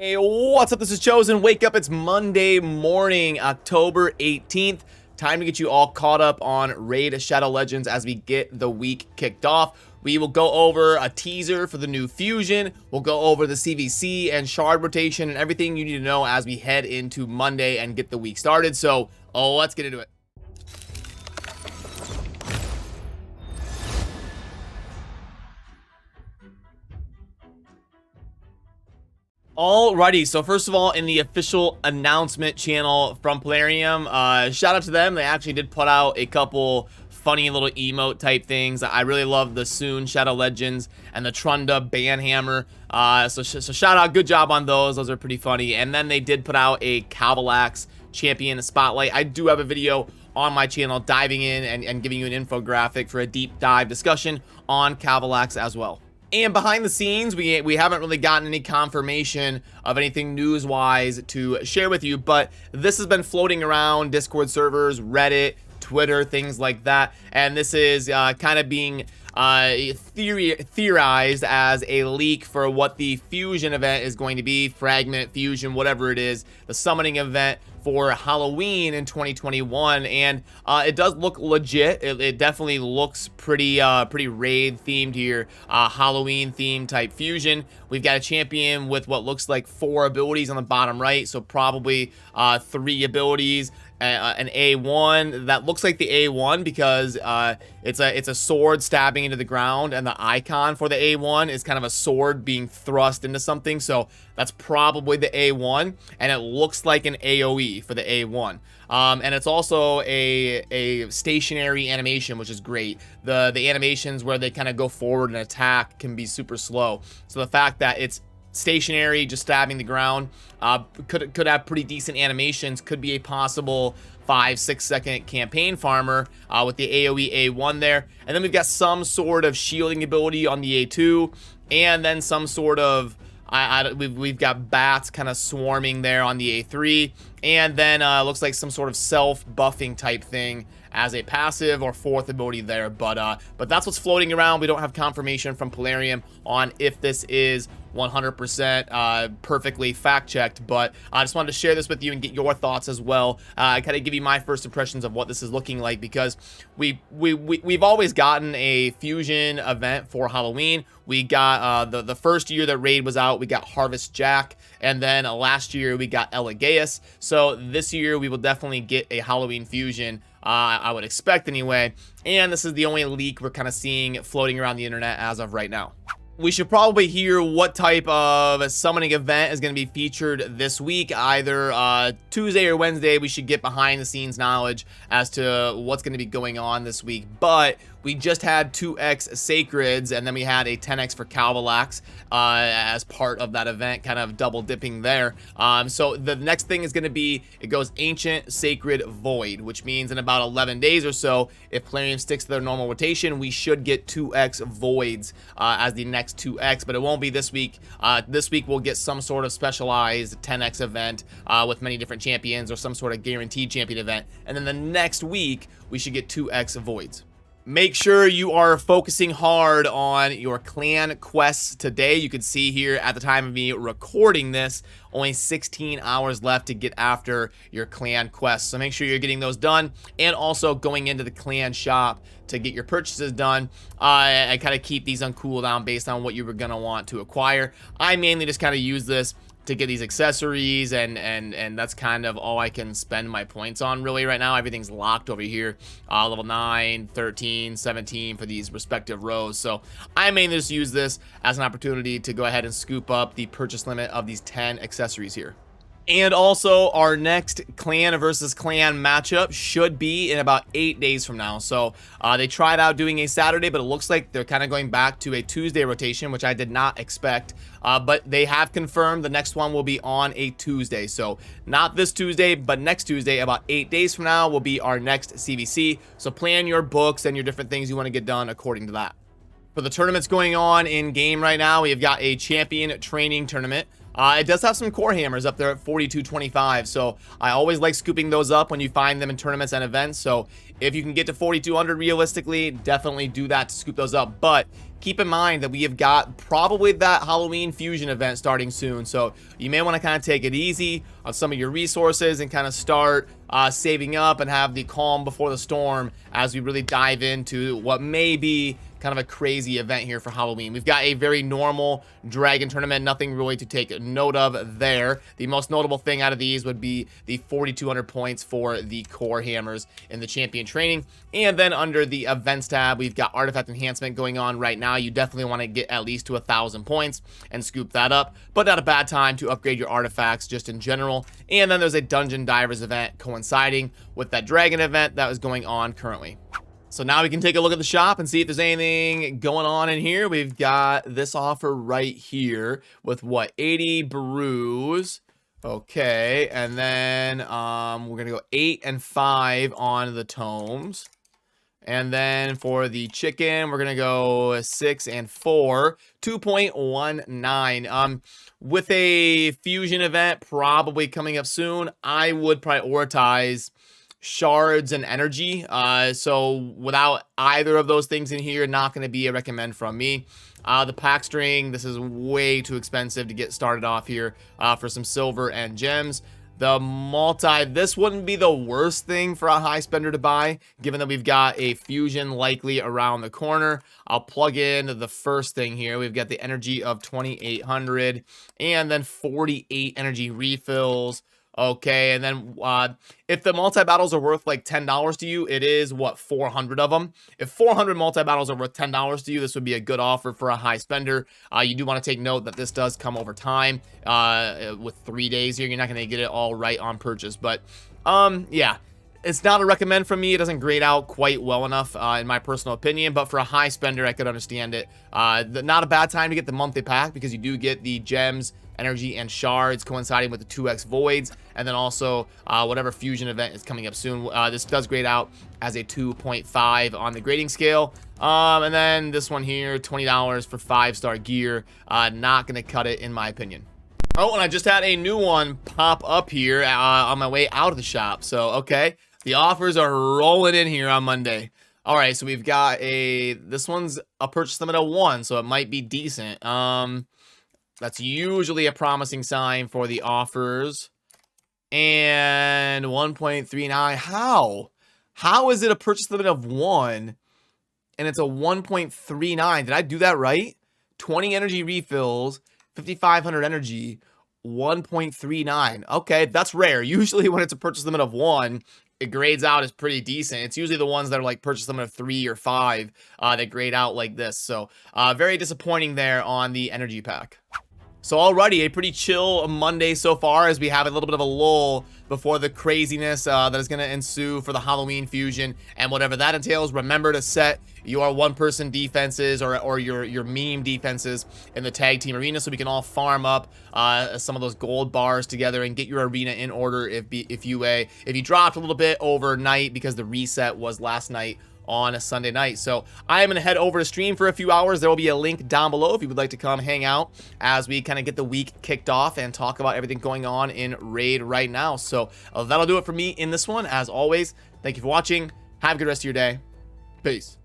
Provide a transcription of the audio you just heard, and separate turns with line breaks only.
Hey, what's up? This is Chosen. Wake up. It's Monday morning, October 18th. Time to get you all caught up on Raid Shadow Legends as we get the week kicked off. We will go over a teaser for the new Fusion. We'll go over the CVC and Shard rotation and everything you need to know as we head into Monday and get the week started. So, let's get into it. Alrighty, so first of all, in the official announcement channel from Plarium, shout out to them. They actually did put out a couple funny little emote type things. I really love the Soon Shadow Legends and the Trunda Banhammer. So shout out, good job on those. Those are pretty funny. And then they did put out a Cavilax Champion Spotlight. I do have a video on my channel diving in and giving you an infographic for a deep dive discussion on Cavilax as well. And behind the scenes, we haven't really gotten any confirmation of anything news-wise to share with you, but this has been floating around Discord servers, Reddit, Twitter, things like that, and this is kind of being theorized as a leak for what the Fusion event is going to be, Fragment, Fusion, whatever it is, the summoning event for Halloween in 2021, and it does look legit. It definitely looks pretty raid themed here, Halloween themed type Fusion. We've got a champion with what looks like 4 abilities on the bottom right, so probably 3 abilities. An A1 that looks like the A1 because it's a sword stabbing into the ground, and the icon for the A1 is kind of a sword being thrust into something, so that's probably the A1, and it looks like an AoE for the A1. And it's also a stationary animation, which is great. The animations where they kind of go forward and attack can be super slow, so the fact that it's stationary, just stabbing the ground, could have pretty decent animations, could be a possible 5-6 second campaign farmer with the AoE A1 there. And then we've got some sort of shielding ability on the A2, and then some sort of we've got bats kind of swarming there on the A3, and then looks like some sort of self-buffing type thing as a passive or 4th ability there, but that's what's floating around. We don't have confirmation from Plarium on if this is 100% perfectly fact-checked, but I just wanted to share this with you and get your thoughts as well. I kind of give you my first impressions of what this is looking like, because we've always gotten a Fusion event for Halloween. We got the first year that Raid was out, we got Harvest Jack, and then last year we got Elegaeus. So this year we will definitely get a Halloween Fusion, I would expect anyway, and this is the only leak we're kind of seeing floating around the internet as of right now. We should probably hear what type of summoning event is going to be featured this week. Either Tuesday or Wednesday, we should get behind the scenes knowledge as to what's going to be going on this week. But we just had 2x Sacreds, and then we had a 10x for Cavilax as part of that event, kind of double dipping there. So the next thing is going to be, it goes Ancient, Sacred, Void, which means in about 11 days or so, if Plarium sticks to their normal rotation, we should get 2x Voids as the next 2x, but it won't be this week. This week we'll get some sort of specialized 10x event with many different champions, or some sort of guaranteed champion event, and then the next week we should get 2x Voids. Make sure you are focusing hard on your clan quests today. You can see here at the time of me recording this, only 16 hours left to get after your clan quests. So make sure you're getting those done, and also going into the clan shop to get your purchases done. I kind of keep these on cooldown based on what you were going to want to acquire. I mainly just kind of use this to get these accessories, and that's kind of all I can spend my points on really right now. Everything's locked over here, level 9, 13, 17 for these respective rows, so I mainly just use this as an opportunity to go ahead and scoop up the purchase limit of these 10 accessories here. And also, our next clan versus clan matchup should be in about 8 days from now. So they tried out doing a Saturday, but it looks like they're kind of going back to a Tuesday rotation, which I did not expect. But they have confirmed the next one will be on a Tuesday. So not this Tuesday, but next Tuesday, about 8 days from now, will be our next CVC. So plan your books and your different things you want to get done according to that. For the tournaments going on in game right now, we have got a champion training tournament. It does have some core hammers up there at 4225, so I always like scooping those up when you find them in tournaments and events. So if you can get to 4200 realistically, definitely do that to scoop those up. But keep in mind that we have got probably that Halloween Fusion event starting soon, so you may want to kind of take it easy on some of your resources and kind of start saving up and have the calm before the storm as we really dive into what may be kind of a crazy event here for Halloween. We've got a very normal dragon tournament, nothing really to take note of there. The most notable thing out of these would be the 4200 points for the core hammers in the champion training. And then under the events tab, we've got artifact enhancement going on right now. You definitely want to get at least to 1,000 points and scoop that up, but not a bad time to upgrade your artifacts just in general. And then there's a dungeon divers event coinciding with that dragon event that is going on currently. So now we can take a look at the shop and see if there's anything going on in here. We've got this offer right here with what, 80 brews. Okay, and then we're gonna go 8 and 5 on the tomes. And then for the chicken, we're gonna go 6 and 4, 2.19. With a fusion event probably coming up soon, I would prioritize shards and energy. So without either of those things in here, not going to be a recommend from me. The pack string, this is way too expensive to get started off here for some silver and gems. The multi, this wouldn't be the worst thing for a high spender to buy, given that we've got a fusion likely around the corner. I'll plug in the first thing here. We've got the energy of 2800 and then 48 energy refills. Okay, and then if the multi-battles are worth like $10 to you, it is, what, 400 of them? If 400 multi-battles are worth $10 to you, this would be a good offer for a high spender. You do want to take note that this does come over time with 3 days here. You're not going to get it all right on purchase, but yeah. It's not a recommend from me. It doesn't grade out quite well enough, in my personal opinion. But for a high spender, I could understand it. Not a bad time to get the monthly pack because you do get the gems, energy, and shards coinciding with the 2x voids. And then also whatever fusion event is coming up soon. This does grade out as a 2.5 on the grading scale. And then this one here, $20 for 5-star gear. Not going to cut it, in my opinion. Oh, and I just had a new one pop up here on my way out of the shop. So, okay. The offers are rolling in here on Monday. All right, so we've got this one's a purchase limit of 1, so it might be decent. That's usually a promising sign for the offers. And 1.39, how is it a purchase limit of 1 and it's a 1.39? Did I do that right? 20 energy refills, 5,500 energy, 1.39. Okay, that's rare. Usually when it's a purchase limit of 1, it grades out as pretty decent. It's usually the ones that are like purchase limit of 3 or 5 that grade out like this. So very disappointing there on the energy pack. So already a pretty chill Monday so far, as we have a little bit of a lull before the craziness that is going to ensue for the Halloween fusion and whatever that entails. Remember to set your one-person defenses or your meme defenses in the tag team arena so we can all farm up some of those gold bars together and get your arena in order if you dropped a little bit overnight because the reset was last night on a Sunday night. So I am going to head over to stream for a few hours. There will be a link down below if you would like to come hang out as we kind of get the week kicked off and talk about everything going on in Raid right now. So that'll do it for me in this one. As always, thank you for watching. Have a good rest of your day. Peace.